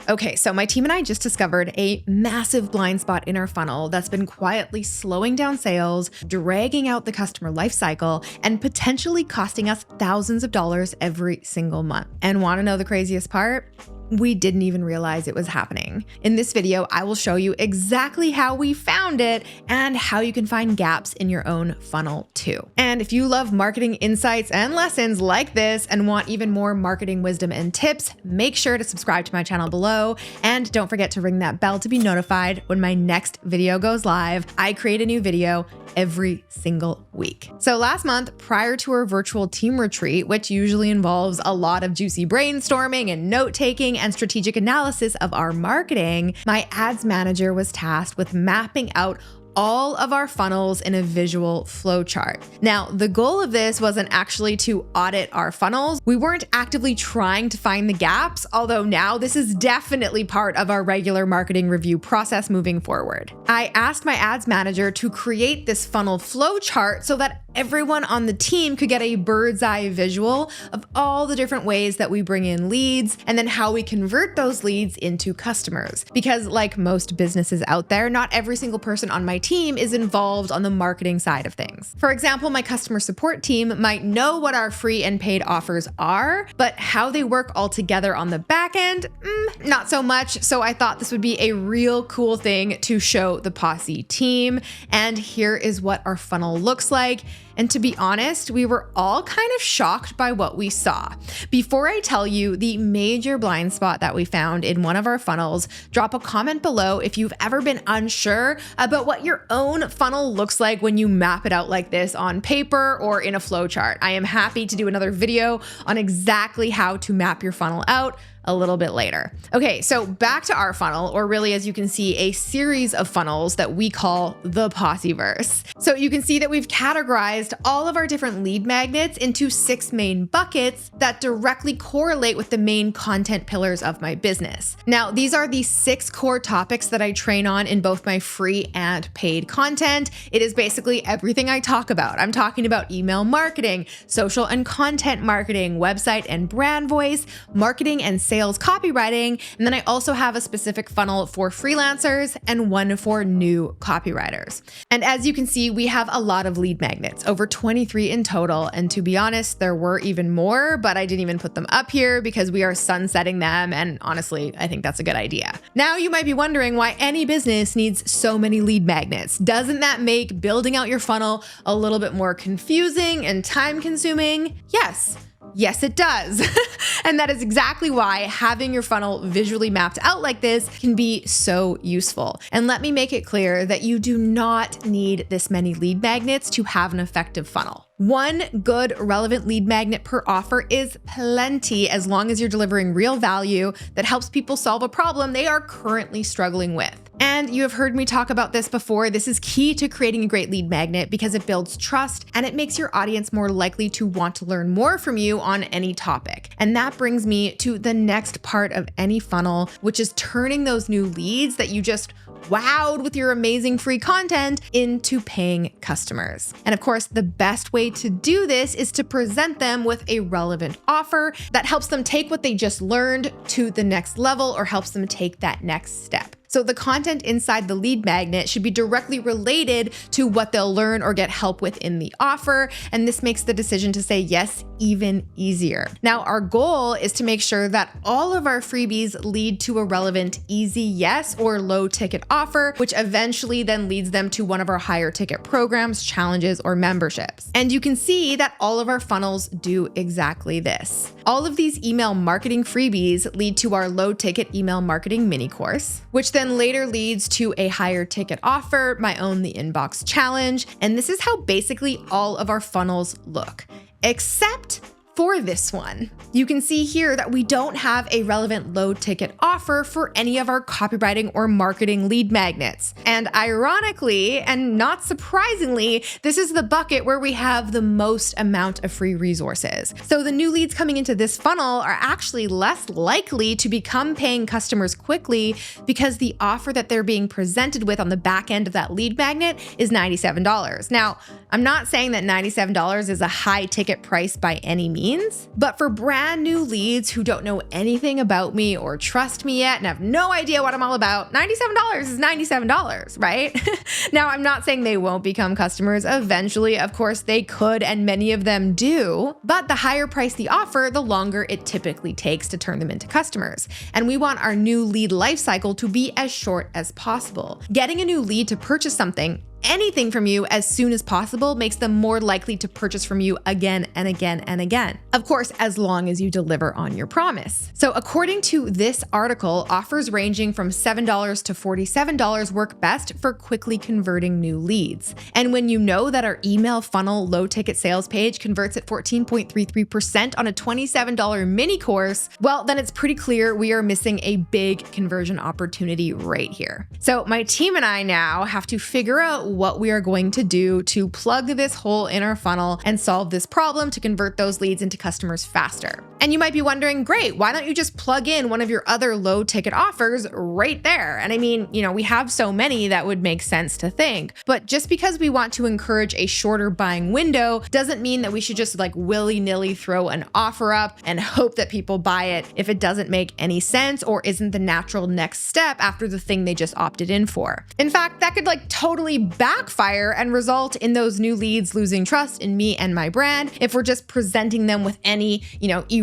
Okay, so my team and I just discovered a massive blind spot in our funnel that's been quietly slowing down sales, dragging out the customer lifecycle, and potentially costing us thousands of dollars every single month. And want to know the craziest part? We didn't even realize it was happening. In this video, I will show you exactly how we found it and how you can find gaps in your own funnel too. And if you love marketing insights and lessons like this and want even more marketing wisdom and tips, make sure to subscribe to my channel below. And don't forget to ring that bell to be notified when my next video goes live. I create a new video every single week. So last month, prior to our virtual team retreat, which usually involves a lot of juicy brainstorming and note-taking and strategic analysis of our marketing, my ads manager was tasked with mapping out all of our funnels in a visual flowchart. Now, the goal of this wasn't actually to audit our funnels. We weren't actively trying to find the gaps, although now this is definitely part of our regular marketing review process moving forward. I asked my ads manager to create this funnel flowchart so that everyone on the team could get a bird's eye visual of all the different ways that we bring in leads and then how we convert those leads into customers. Because like most businesses out there, not every single person on my team is involved on the marketing side of things. For example, my customer support team might know what our free and paid offers are, but how they work all together on the back end, not so much. So I thought this would be a real cool thing to show the Posse team. And here is what our funnel looks like. And to be honest, we were all kind of shocked by what we saw. Before I tell you the major blind spot that we found in one of our funnels, drop a comment below if you've ever been unsure about what your own funnel looks like when you map it out like this on paper or in a flowchart. I am happy to do another video on exactly how to map your funnel out a little bit later. Okay, so back to our funnel, or really, as you can see, a series of funnels that we call the Posseverse. So you can see that we've categorized all of our different lead magnets into 6 main buckets that directly correlate with the main content pillars of my business. Now, these are the 6 core topics that I train on in both my free and paid content. It is basically everything I talk about. I'm talking about email marketing, social and content marketing, website and brand voice, marketing and sales copywriting, and then I also have a specific funnel for freelancers and one for new copywriters. And as you can see, we have a lot of lead magnets, over 23 in total. And to be honest, there were even more, but I didn't even put them up here because we are sunsetting them. And honestly, I think that's a good idea. Now you might be wondering why any business needs so many lead magnets. Doesn't that make building out your funnel a little bit more confusing and time consuming? Yes, it does. And that is exactly why having your funnel visually mapped out like this can be so useful. And let me make it clear that you do not need this many lead magnets to have an effective funnel. One good relevant lead magnet per offer is plenty as long as you're delivering real value that helps people solve a problem they are currently struggling with. And you have heard me talk about this before. This is key to creating a great lead magnet because it builds trust and it makes your audience more likely to want to learn more from you on any topic. And that brings me to the next part of any funnel, which is turning those new leads that you just wowed with your amazing free content into paying customers. And of course, the best way to do this is to present them with a relevant offer that helps them take what they just learned to the next level or helps them take that next step. So the content inside the lead magnet should be directly related to what they'll learn or get help with in the offer. And this makes the decision to say yes even easier. Now, our goal is to make sure that all of our freebies lead to a relevant easy yes or low ticket offer, which eventually then leads them to one of our higher ticket programs, challenges, or memberships. And you can see that all of our funnels do exactly this. All of these email marketing freebies lead to our low ticket email marketing mini course, which then later leads to a higher ticket offer, my Own the Inbox challenge. And this is how basically all of our funnels look, except for this one. You can see here that we don't have a relevant low ticket offer for any of our copywriting or marketing lead magnets. And ironically, and not surprisingly, this is the bucket where we have the most amount of free resources. So the new leads coming into this funnel are actually less likely to become paying customers quickly because the offer that they're being presented with on the back end of that lead magnet is $97. Now, I'm not saying that $97 is a high ticket price by any means. means. But for brand new leads who don't know anything about me or trust me yet and have no idea what I'm all about, $97 is $97, right? Now, I'm not saying they won't become customers eventually. Of course, they could, and many of them do. But the higher price the offer, the longer it typically takes to turn them into customers. And we want our new lead lifecycle to be as short as possible. Getting a new lead to purchase something, anything from you as soon as possible makes them more likely to purchase from you again and again and again. Of course, as long as you deliver on your promise. So according to this article, offers ranging from $7 to $47 work best for quickly converting new leads. And when you know that our email funnel low ticket sales page converts at 14.33% on a $27 mini course, well, then it's pretty clear we are missing a big conversion opportunity right here. So my team and I now have to figure out what we are going to do to plug this hole in our funnel and solve this problem to convert those leads into customers faster. And you might be wondering, great, why don't you just plug in one of your other low ticket offers right there? And I mean, we have so many that would make sense to think, but just because we want to encourage a shorter buying window doesn't mean that we should just willy-nilly throw an offer up and hope that people buy it if it doesn't make any sense or isn't the natural next step after the thing they just opted in for. In fact, that could totally backfire and result in those new leads losing trust in me and my brand if we're just presenting them with any,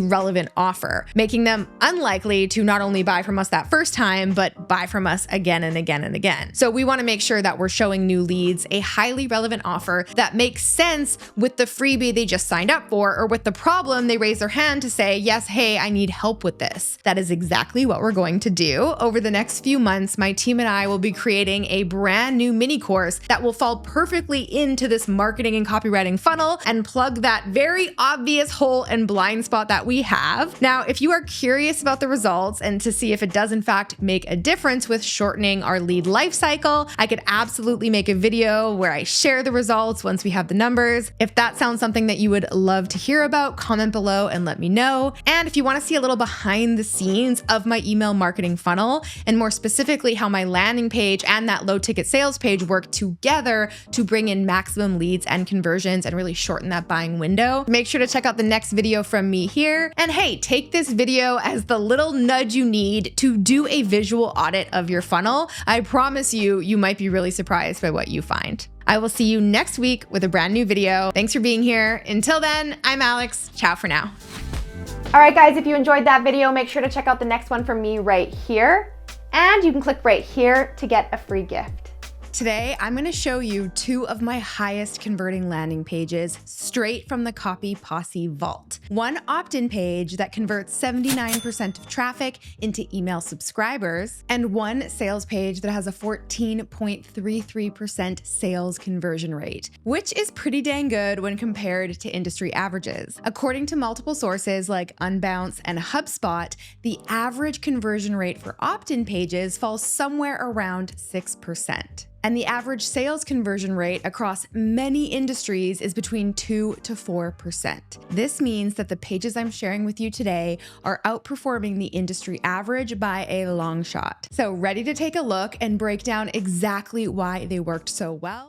irrelevant offer, making them unlikely to not only buy from us that first time, but buy from us again and again and again. So we want to make sure that we're showing new leads a highly relevant offer that makes sense with the freebie they just signed up for or with the problem they raise their hand to say, yes, hey, I need help with this. That is exactly what we're going to do. Over the next few months, my team and I will be creating a brand new mini course that will fall perfectly into this marketing and copywriting funnel and plug that very obvious hole and blind spot that we have. Now, if you are curious about the results and to see if it does in fact make a difference with shortening our lead life cycle, I could absolutely make a video where I share the results once we have the numbers. If that sounds something that you would love to hear about, comment below and let me know. And if you want to see a little behind the scenes of my email marketing funnel, and more specifically how my landing page and that low ticket sales page work together to bring in maximum leads and conversions and really shorten that buying window, make sure to check out the next video from me here. And hey, take this video as the little nudge you need to do a visual audit of your funnel. I promise you might be really surprised by what you find. I will see you next week with a brand new video. Thanks for being here. Until then, I'm Alex. Ciao for now. All right, guys, if you enjoyed that video, make sure to check out the next one from me right here. And you can click right here to get a free gift. Today, I'm going to show you two of my highest converting landing pages straight from the Copy Posse vault. One opt-in page that converts 79% of traffic into email subscribers, and one sales page that has a 14.33% sales conversion rate, which is pretty dang good when compared to industry averages. According to multiple sources like Unbounce and HubSpot, the average conversion rate for opt-in pages falls somewhere around 6%. And the average sales conversion rate across many industries is between 2 to 4%. This means that the pages I'm sharing with you today are outperforming the industry average by a long shot. So ready to take a look and break down exactly why they worked so well?